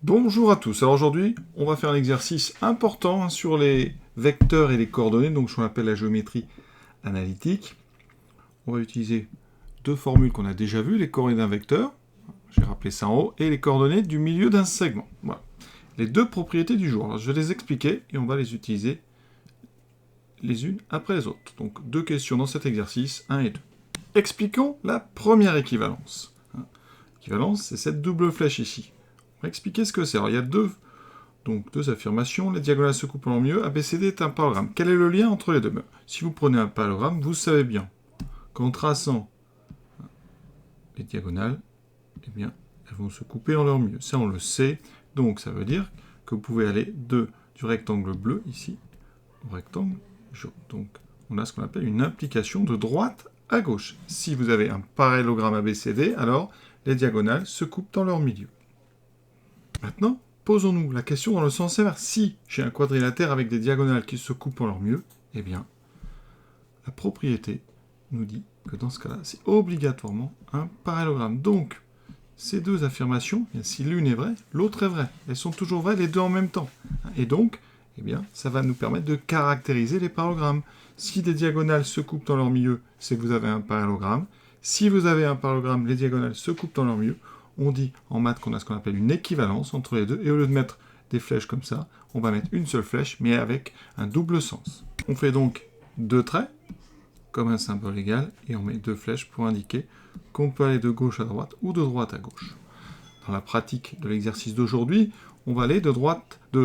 Bonjour à tous. Alors aujourd'hui, on va faire un exercice important sur les vecteurs et les coordonnées, donc ce qu'on appelle la géométrie analytique. On va utiliser deux formules qu'on a déjà vues, les coordonnées d'un vecteur, j'ai rappelé ça en haut, et les coordonnées du milieu d'un segment. Voilà. Les deux propriétés du jour. Alors je vais les expliquer et on va les utiliser les unes après les autres. Donc deux questions dans cet exercice, 1 et 2. Expliquons la première équivalence. L'équivalence, c'est cette double flèche ici. On va expliquer ce que c'est. Alors il y a deux affirmations. Les diagonales se coupent en mieux. ABCD est un parallélogramme. Quel est le lien entre les deux? Si vous prenez un parallélogramme, vous savez bien qu'en traçant les diagonales, eh bien, elles vont se couper en leur mieux. Ça, on le sait. Donc, ça veut dire que vous pouvez aller du rectangle bleu, ici, au rectangle jaune. Donc, on a ce qu'on appelle une implication de droite à gauche. Si vous avez un parallélogramme ABCD, alors les diagonales se coupent dans leur milieu. Maintenant, posons-nous la question dans le sens inverse. Si j'ai un quadrilatère avec des diagonales qui se coupent en leur mieux, eh bien, la propriété nous dit que dans ce cas-là, c'est obligatoirement un parallélogramme. Donc, ces deux affirmations, si l'une est vraie, l'autre est vraie. Elles sont toujours vraies, les deux en même temps. Et donc, eh bien, ça va nous permettre de caractériser les parallélogrammes. Si des diagonales se coupent dans leur milieu, c'est que vous avez un parallélogramme. Si vous avez un parallélogramme, les diagonales se coupent dans leur milieu. On dit en maths qu'on a ce qu'on appelle une équivalence entre les deux. Et au lieu de mettre des flèches comme ça, on va mettre une seule flèche, mais avec un double sens. On fait donc deux traits, comme un symbole égal, et on met deux flèches pour indiquer qu'on peut aller de gauche à droite ou de droite à gauche. Dans la pratique de l'exercice d'aujourd'hui, on va aller de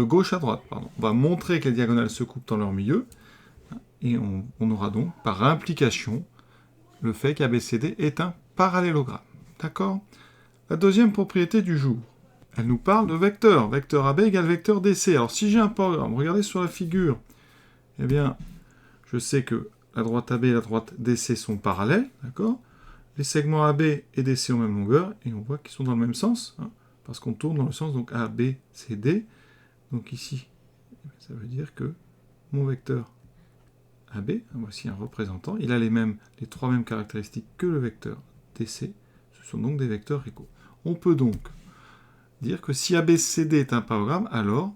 gauche à droite. On va montrer que les diagonales se coupent dans leur milieu, et on aura donc, par implication, le fait qu'ABCD est un parallélogramme. D'accord ? La deuxième propriété du jour, elle nous parle de vecteur. Vecteur AB égale vecteur DC. Alors si j'ai un parallélogramme, regardez sur la figure, eh bien, je sais que la droite AB et la droite DC sont parallèles, d'accord ? Les segments AB et DC ont même longueur, et on voit qu'ils sont dans le même sens, parce qu'on tourne dans le sens donc AB, CD. Donc ici, ça veut dire que mon vecteur AB, voici un représentant, il a les trois mêmes caractéristiques que le vecteur DC. Ce sont donc des vecteurs égaux. On peut donc dire que si ABCD est un parallélogramme, alors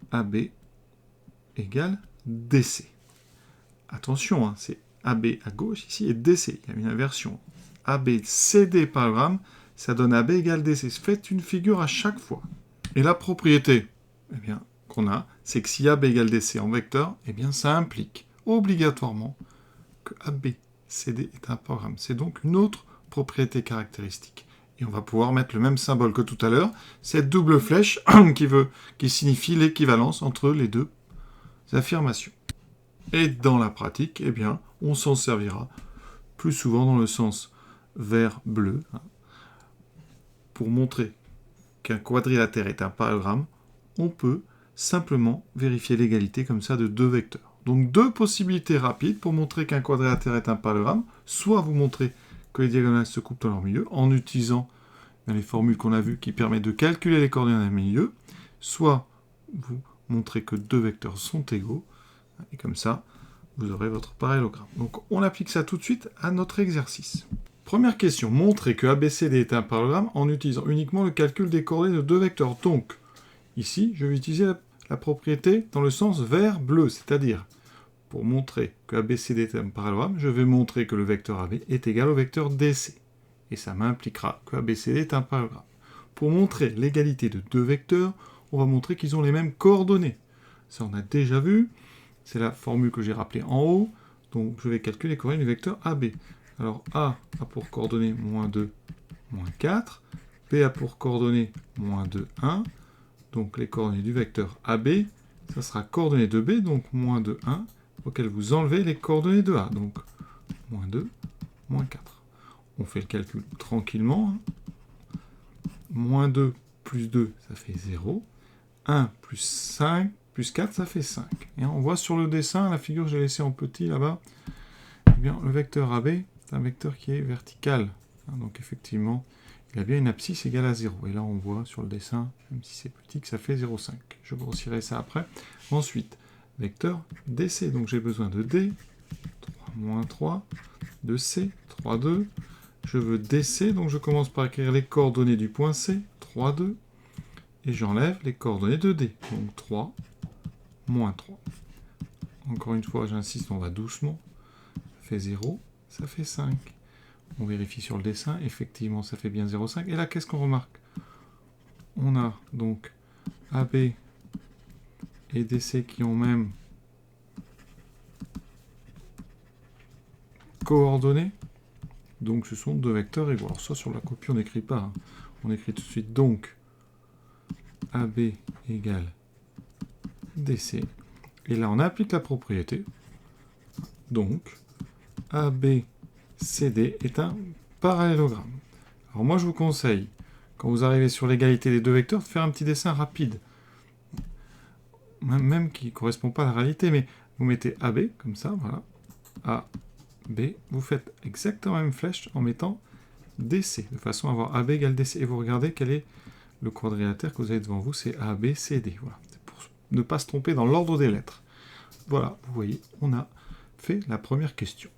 AB égale DC. Attention, c'est AB à gauche ici et DC. Il y a une inversion. ABCD parallélogramme, ça donne AB égale DC. Faites une figure à chaque fois. Et la propriété qu'on a, c'est que si AB égale DC en vecteur, ça implique obligatoirement que ABCD est un parallélogramme. C'est donc une autre propriété caractéristique. Et on va pouvoir mettre le même symbole que tout à l'heure, cette double flèche qui signifie l'équivalence entre les deux affirmations. Et dans la pratique, on s'en servira plus souvent dans le sens vert-bleu. Pour montrer qu'un quadrilatère est un parallélogramme, on peut simplement vérifier l'égalité comme ça de deux vecteurs. Donc deux possibilités rapides pour montrer qu'un quadrilatère est un parallélogramme. Soit vous montrez que les diagonales se coupent dans leur milieu en utilisant les formules qu'on a vues qui permettent de calculer les coordonnées d'un milieu, soit vous montrez que deux vecteurs sont égaux, et comme ça, vous aurez votre parallélogramme. Donc on applique ça tout de suite à notre exercice. Première question, montrer que ABCD est un parallélogramme en utilisant uniquement le calcul des coordonnées de deux vecteurs. Donc, ici, je vais utiliser la propriété dans le sens vert-bleu, c'est-à-dire, pour montrer que ABCD est un parallélogramme, je vais montrer que le vecteur AB est égal au vecteur DC. Et ça m'impliquera que ABCD est un parallélogramme. Pour montrer l'égalité de deux vecteurs, on va montrer qu'ils ont les mêmes coordonnées. Ça, on a déjà vu. C'est la formule que j'ai rappelée en haut. Donc, je vais calculer les coordonnées du vecteur AB. Alors, A a pour coordonnées moins 2, moins 4. B a pour coordonnées moins 2, 1. Donc, les coordonnées du vecteur AB, ça sera coordonnées de B, donc moins 2, 1, auquel vous enlevez les coordonnées de A. Donc, moins 2, moins 4. On fait le calcul tranquillement. Moins 2 plus 2, ça fait 0. 1 plus 5 plus 4, ça fait 5. Et on voit sur le dessin, la figure que j'ai laissée en petit là-bas, le vecteur AB, c'est un vecteur qui est vertical. Donc effectivement, il a bien une abscisse égale à 0. Et là, on voit sur le dessin, même si c'est petit, que ça fait 0,5. Je grossirai ça après. Ensuite, vecteur DC. Donc j'ai besoin de D, 3, moins 3, de C, 3, 2. Je veux DC, donc je commence par écrire les coordonnées du point C, 3, 2. et j'enlève les coordonnées de D. Donc 3, moins 3. Encore une fois, j'insiste, on va doucement. Ça fait 0, ça fait 5. On vérifie sur le dessin, effectivement, ça fait bien 0,5. Et là, qu'est-ce qu'on remarque? On a donc AB et DC qui ont même coordonnées. Donc, ce sont deux vecteurs égaux. Alors ça, sur la copie, on n'écrit pas. Hein. On écrit tout de suite donc AB égale DC. Et là, on applique la propriété. Donc, ABCD est un parallélogramme. Alors moi, je vous conseille, quand vous arrivez sur l'égalité des deux vecteurs, de faire un petit dessin rapide. Même qui ne correspond pas à la réalité, mais vous mettez AB, comme ça, voilà. AB, vous faites exactement la même flèche en mettant DC, de façon à avoir AB égale DC. Et vous regardez quel est le quadrilatère que vous avez devant vous, c'est ABCD. Voilà. C'est pour ne pas se tromper dans l'ordre des lettres. Voilà, vous voyez, on a fait la première question.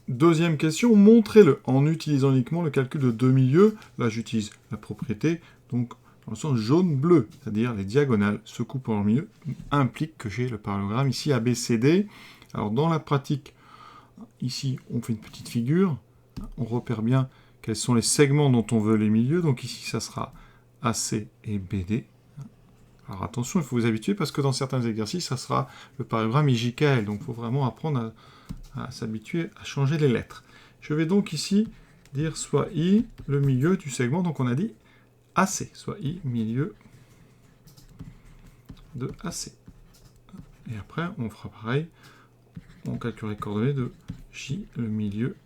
Deuxième question, montrez-le en utilisant uniquement le calcul de deux milieux. Là, j'utilise la propriété, donc dans le sens jaune-bleu, c'est-à-dire les diagonales se coupant en milieu, implique que j'ai le parallélogramme ici ABCD. Alors, dans la pratique, ici, on fait une petite figure, on repère bien quels sont les segments dont on veut les milieux. Donc ici, ça sera AC et BD. Alors attention, il faut vous habituer parce que dans certains exercices, ça sera le parallélogramme IJKL. Donc il faut vraiment apprendre à s'habituer à changer les lettres. Je vais donc ici dire soit I, le milieu du segment. Donc on a dit AC, soit I, milieu de AC. Et après, on fera pareil. On calculera les coordonnées de J, le milieu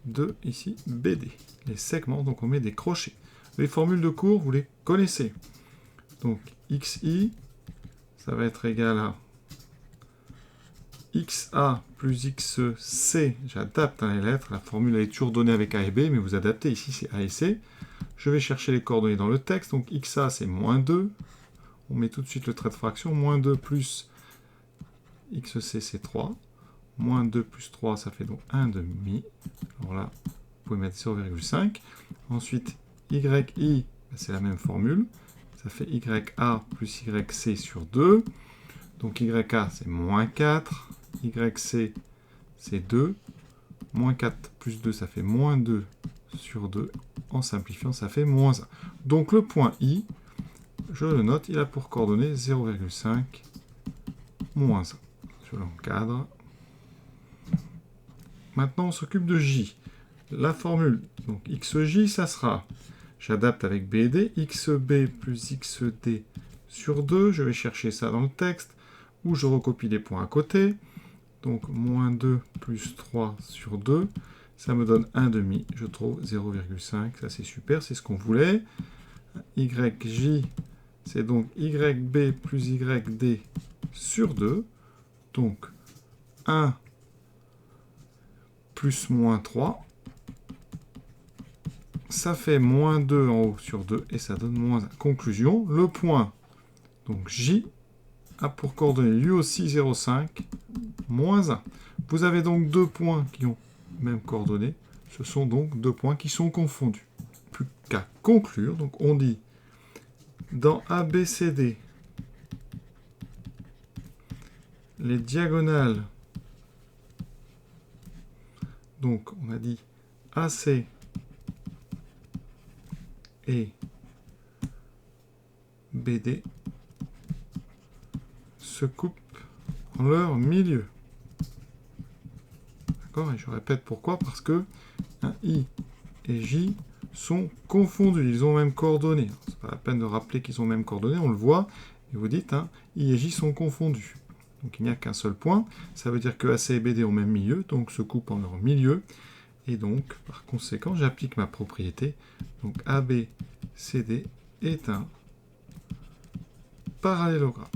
de, ici, BD. Les segments, donc on met des crochets. Les formules de cours, vous les connaissez. Donc, XI, ça va être égal à XA plus XC. J'adapte les lettres. La formule elle est toujours donnée avec A et B, mais vous adaptez. Ici, c'est A et C. Je vais chercher les coordonnées dans le texte. Donc, XA, c'est moins 2. On met tout de suite le trait de fraction. Moins 2 plus XC, c'est 3. Moins 2 plus 3, ça fait donc 1,5. Alors là, vous pouvez mettre 0,5. Ensuite, YI, c'est la même formule. Ça fait YA plus YC sur 2. Donc YA, c'est moins 4. YC, c'est 2. Moins 4 plus 2, ça fait moins 2 sur 2. En simplifiant, ça fait moins 1. Donc le point I, je le note, il a pour coordonnées 0,5, moins 1. Je l'encadre. Maintenant, on s'occupe de J. La formule, donc XJ, ça sera, j'adapte avec BD, XB plus XD sur 2. Je vais chercher ça dans le texte, où je recopie les points à côté. Donc, moins 2 plus 3 sur 2, ça me donne 1,5. Je trouve 0,5. Ça, c'est super, c'est ce qu'on voulait. YJ, c'est donc YB plus YD sur 2. Donc, 1 plus moins 3. Ça fait moins 2 en haut sur 2 et ça donne moins 1. Conclusion, le point, donc J, a pour coordonnées lui aussi 0,5, moins 1. Vous avez donc deux points qui ont même coordonnées. Ce sont donc deux points qui sont confondus. Plus qu'à conclure, donc on dit dans ABCD, les diagonales, donc on a dit AC et BD se coupent en leur milieu. D'accord? Et je répète pourquoi, parce que I et J sont confondus, ils ont même coordonnées. C'est pas la peine de rappeler qu'ils ont même coordonnées, on le voit, et vous dites, I et J sont confondus. Donc il n'y a qu'un seul point, ça veut dire que AC et BD ont même milieu, donc se coupent en leur milieu, et donc, par conséquent, j'applique ma propriété. Donc ABCD est un parallélogramme.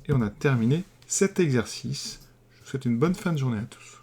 Et on a terminé cet exercice. Je vous souhaite une bonne fin de journée à tous.